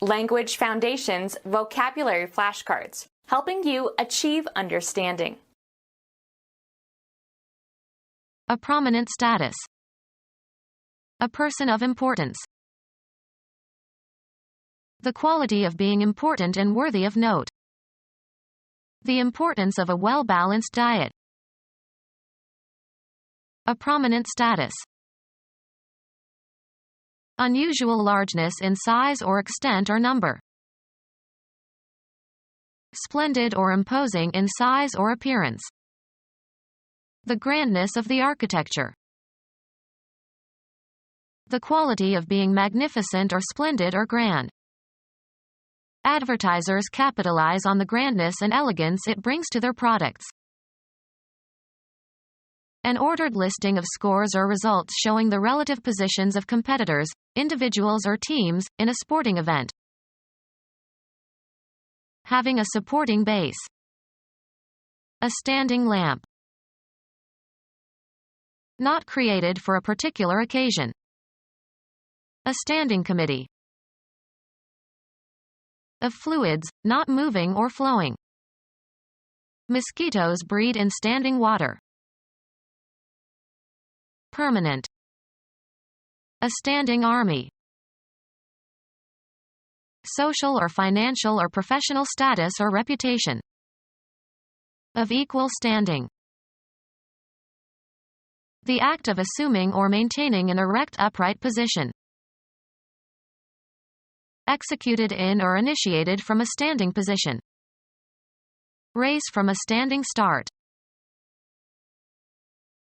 Language Foundations Vocabulary Flashcards, helping you achieve understanding. A prominent status. A person of importance. The quality of being important and worthy of note. The importance of a well-balanced diet. A prominent status. Unusual largeness in size or extent or number. Splendid or imposing in size or appearance. The grandness of the architecture. The quality of being magnificent or splendid or grand. Advertisers capitalize on the grandness and elegance it brings to their products. An ordered listing of scores or results showing the relative positions of competitors, individuals or teams, in a sporting event. Having a supporting base. A standing lamp. Not created for a particular occasion. A standing committee. Of fluids, not moving or flowing. Mosquitoes breed in standing water. Permanent. A standing army. Social or financial or professional status or reputation. Of equal standing. The act of assuming or maintaining an erect upright position. Executed in or initiated from a standing position. Race from a standing start.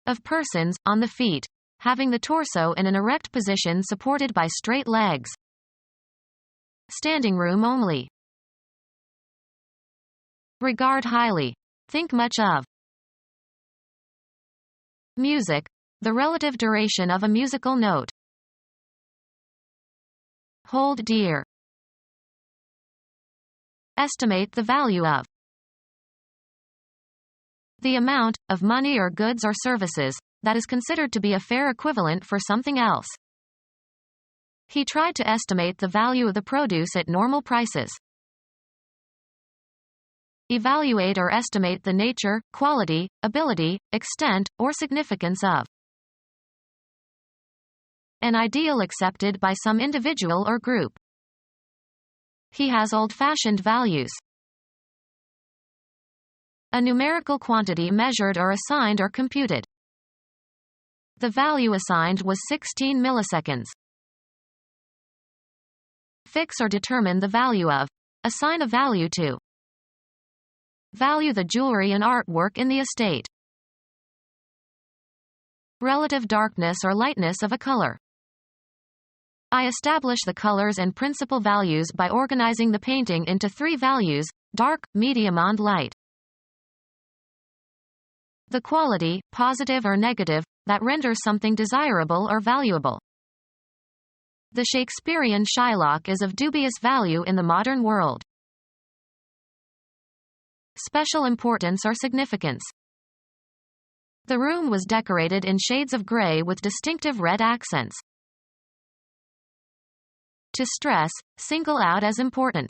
Of persons, on the feet, having the torso in an erect position supported by straight legs. Standing room only. Regard highly. Think much of. Music, the relative duration of a musical note. Hold dear. Estimate the value of. The amount, of money or goods or services, that is considered to be a fair equivalent for something else. He tried to estimate the value of the produce at normal prices. Evaluate or estimate the nature, quality, ability, extent, or significance of. An ideal accepted by some individual or group. He has old-fashioned values. A numerical quantity measured or assigned or computed. The value assigned was 16 milliseconds. Fix or determine the value of. Assign a value to. Value the jewelry and artwork in the estate. Relative darkness or lightness of a color. I establish the colors and principal values by organizing the painting into 3 values: dark, medium and light. The quality, positive or negative, that renders something desirable or valuable. The Shakespearean Shylock is of dubious value in the modern world. Special importance or significance. The room was decorated in shades of gray with distinctive red accents. To stress, single out as important.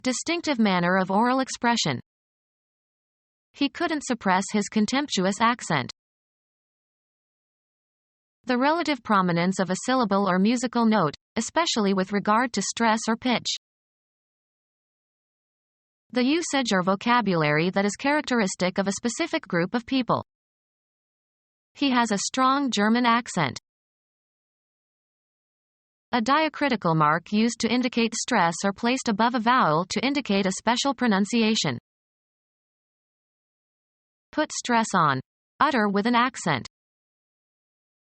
Distinctive manner of oral expression. He couldn't suppress his contemptuous accent. The relative prominence of a syllable or musical note, especially with regard to stress or pitch. The usage or vocabulary that is characteristic of a specific group of people. He has a strong German accent. A diacritical mark used to indicate stress or placed above a vowel to indicate a special pronunciation. Put stress on. Utter with an accent.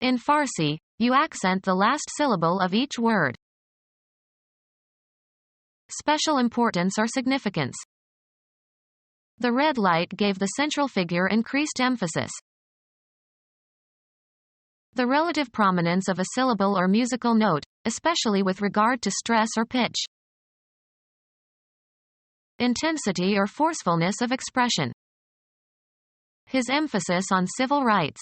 In Farsi, you accent the last syllable of each word. Special importance or significance. The red light gave the central figure increased emphasis. The relative prominence of a syllable or musical note, especially with regard to stress or pitch. Intensity or forcefulness of expression. His emphasis on civil rights.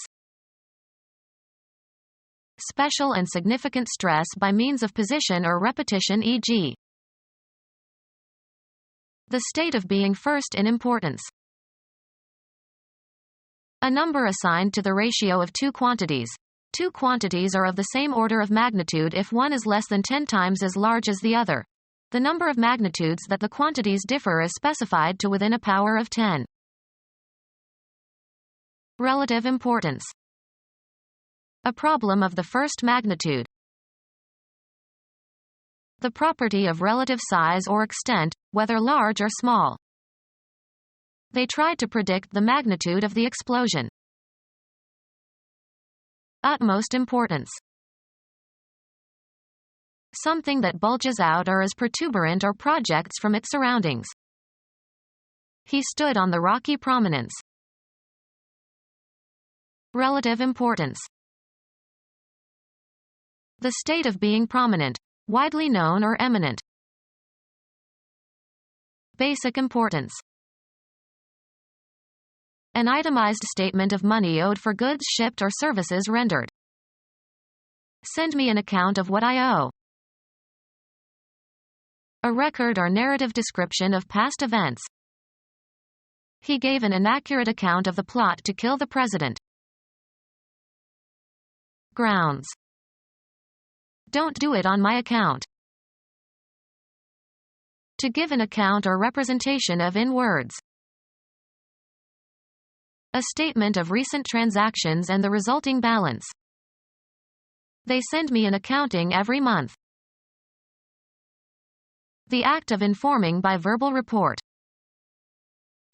special and significant stress by means of position or repetition, e.g. the state of being first in importance. A number assigned to the ratio of two quantities. Two quantities are of the same order of magnitude if one is less than 10 times as large as the other. The number of magnitudes that the quantities differ is specified to within a power of 10. Relative importance. A problem of the first magnitude. The property of relative size or extent, whether large or small. They tried to predict the magnitude of the explosion. Utmost importance. Something that bulges out or is protuberant or projects from its surroundings. He stood on the rocky prominence. Relative importance. The state of being prominent, widely known or eminent. Basic importance. An itemized statement of money owed for goods shipped or services rendered. Send me an account of what I owe. A record or narrative description of past events. He gave an inaccurate account of the plot to kill the president. Grounds. Don't do it on my account. To give an account or representation of in words. A statement of recent transactions and the resulting balance. They send me an accounting every month. The act of informing by verbal report.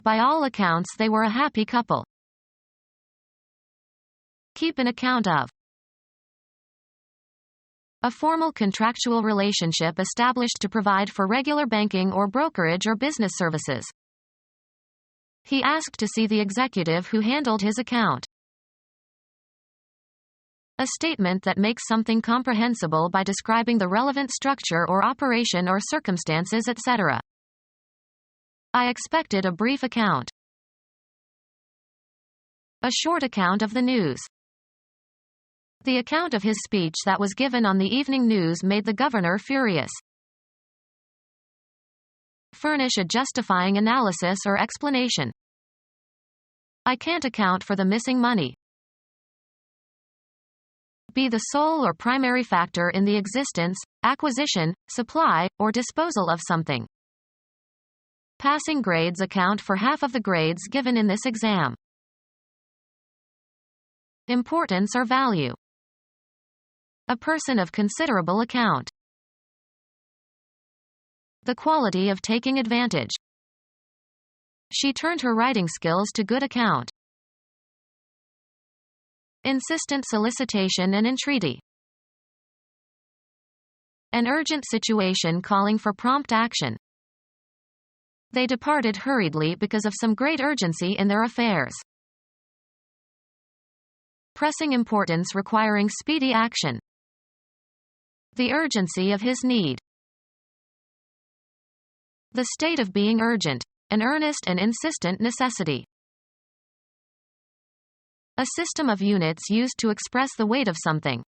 By all accounts, they were a happy couple. Keep an account of. A formal contractual relationship established to provide for regular banking or brokerage or business services. He asked to see the executive who handled his account. A statement that makes something comprehensible by describing the relevant structure or operation or circumstances, etc. I expected a brief account. A short account of the news. The account of his speech that was given on the evening news made the governor furious. Furnish a justifying analysis or explanation. I can't account for the missing money. Be the sole or primary factor in the existence, acquisition, supply, or disposal of something. Passing grades account for half of the grades given in this exam. Importance or value. A person of considerable account. The quality of taking advantage. She turned her writing skills to good account. Insistent solicitation and entreaty. An urgent situation calling for prompt action. They departed hurriedly because of some great urgency in their affairs. Pressing importance requiring speedy action. The urgency of his need. The state of being urgent, an earnest and insistent necessity. A system of units used to express the weight of something.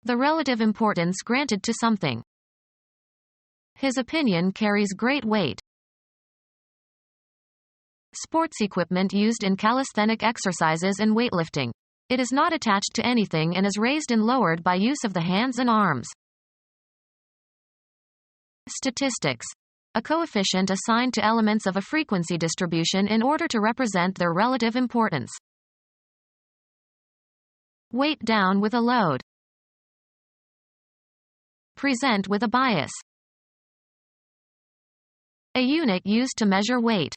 The relative importance granted to something. His opinion carries great weight. Sports equipment used in calisthenic exercises and weightlifting. It is not attached to anything and is raised and lowered by use of the hands and arms. Statistics. A coefficient assigned to elements of a frequency distribution in order to represent their relative importance. Weight down with a load. Present with a bias. A unit used to measure weight.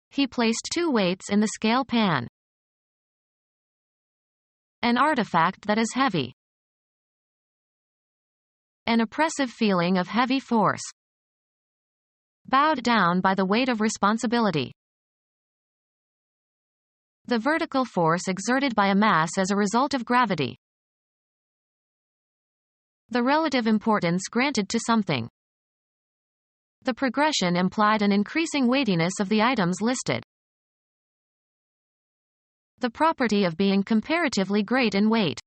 He placed 2 weights in the scale pan. An artifact that is heavy. An oppressive feeling of heavy force. Bowed down by the weight of responsibility. The vertical force exerted by a mass as a result of gravity. The relative importance granted to something. The progression implied an increasing weightiness of the items listed. The property of being comparatively great in weight.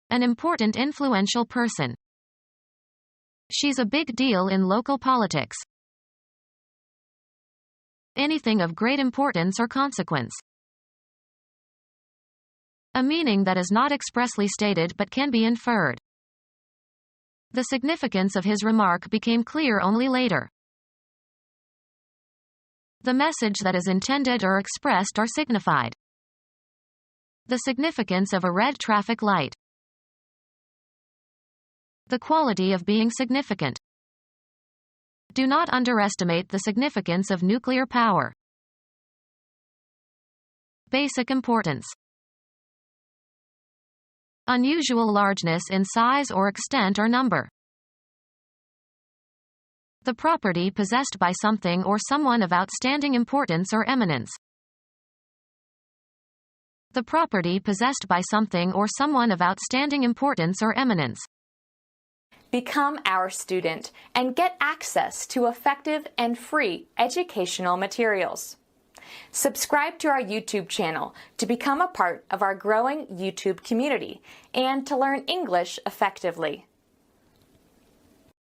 An important influential person. She's a big deal in local politics. Anything of great importance or consequence. A meaning that is not expressly stated but can be inferred. The significance of his remark became clear only later. The message that is intended or expressed or signified. The significance of a red traffic light. The quality of being significant. Do not underestimate the significance of nuclear power. Basic importance. Unusual largeness in size or extent or number. The property possessed by something or someone of outstanding importance or eminence. The property possessed by something or someone of outstanding importance or eminence. Become our student and get access to effective and free educational materials. Subscribe to our YouTube channel to become a part of our growing YouTube community and to learn English effectively.